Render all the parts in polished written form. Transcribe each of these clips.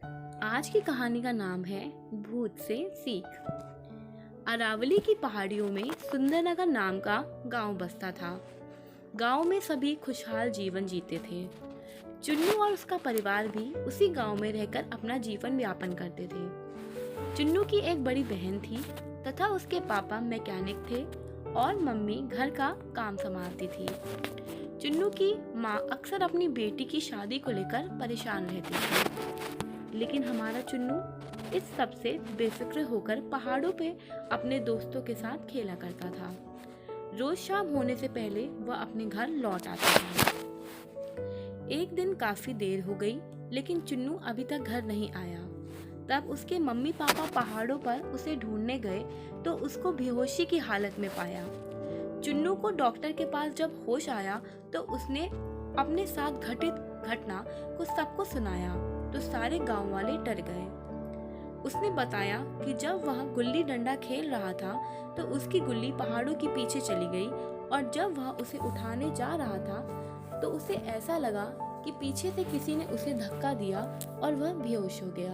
आज की कहानी का नाम है भूत से सीख। अरावली की पहाड़ियों में सुंदरनगर नाम का गांव बसता था। गांव में सभी खुशहाल जीवन जीते थे। चुन्नू और उसका परिवार भी उसी गांव में रहकर अपना जीवन यापन करते थे। चुन्नू की एक बड़ी बहन थी तथा उसके पापा मैकेनिक थे और मम्मी घर का काम संभालती थी। चुन्नू की माँ अक्सर अपनी बेटी की शादी को लेकर परेशान रहती थी, लेकिन हमारा चुन्नू इस सब से बेफिक्र होकर पहाड़ों पे अपने दोस्तों के साथ खेला करता था। रोज शाम होने से पहले वह अपने घर लौट आता था। एक दिन काफी देर हो गई, लेकिन चुन्नू अभी तक घर नहीं आया। तब उसके मम्मी पापा पहाड़ों पर उसे ढूंढने गए तो उसको बेहोशी की हालत में पाया। चुन्नू को डॉक्टर के पास जब होश आया तो उसने अपने साथ घटित घटना को सबको सुनाया तो सारे गांव वाले डर गए। उसने बताया कि जब वह गुल्ली डंडा खेल रहा था तो उसकी गुल्ली पहाड़ों के पीछे चली गई और जब वह उसे उठाने जा रहा था तो उसे ऐसा लगा कि पीछे से किसी ने उसे धक्का दिया और वह बेहोश हो गया।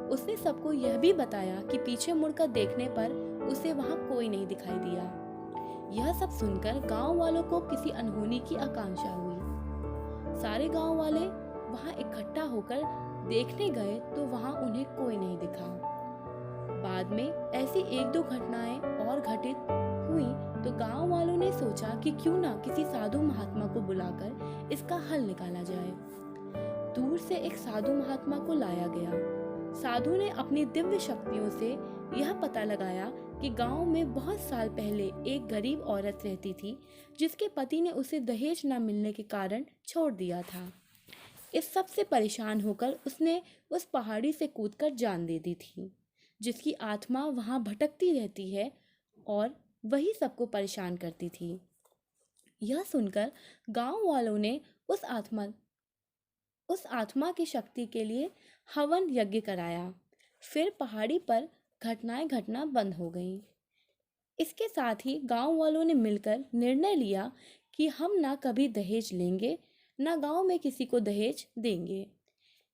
उसने सबको यह भी बताया कि पीछे मुड़कर देखने पर उसे वहां कोई नहीं दिखाई दिया। यह सब सुनकर गांव वालों को किसी अनहोनी की आकांक्षा हुई। सारे गांव वाले वहां इकट्ठा होकर देखने गए तो वहां उन्हें कोई नहीं दिखा। बाद में ऐसी एक दो घटनाएं और घटित हुई तो गांव वालों ने सोचा कि क्यों ना किसी साधु महात्मा को बुलाकर इसका हल निकाला जाए। दूर से एक साधु महात्मा को लाया गया। साधु ने अपनी दिव्य शक्तियों से यह पता लगाया कि गांव में बहुत साल पहले एक गरीब औरत रहती थी जिसके पति ने उसे दहेज न मिलने के कारण छोड़ दिया था। इस सब से परेशान होकर उसने उस पहाड़ी से कूदकर जान दे दी थी, जिसकी आत्मा वहां भटकती रहती है और वही सबको परेशान करती थी। यह सुनकर गांव वालों ने उस आत्मा की शक्ति के लिए हवन यज्ञ कराया। फिर पहाड़ी पर घटनाएं घटना बंद हो गईं। इसके साथ ही गांव वालों ने मिलकर निर्णय लिया कि हम ना कभी दहेज लेंगे, ना गांव में किसी को दहेज देंगे।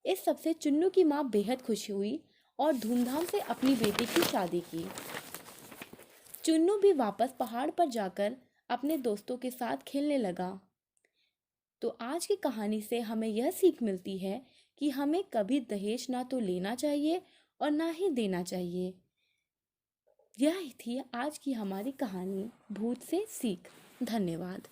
इस सब से चुन्नू की माँ बेहद खुश हुई और धूमधाम से अपनी बेटी की शादी की। चुन्नू भी वापस पहाड़ पर जाकर अपने दोस्तों के साथ खेलने लगा। तो आज की कहानी से हमें यह सीख मिलती है कि हमें कभी दहेज ना तो लेना चाहिए और ना ही देना चाहिए। यह थी आज की हमारी कहानी भूत से सीख। धन्यवाद।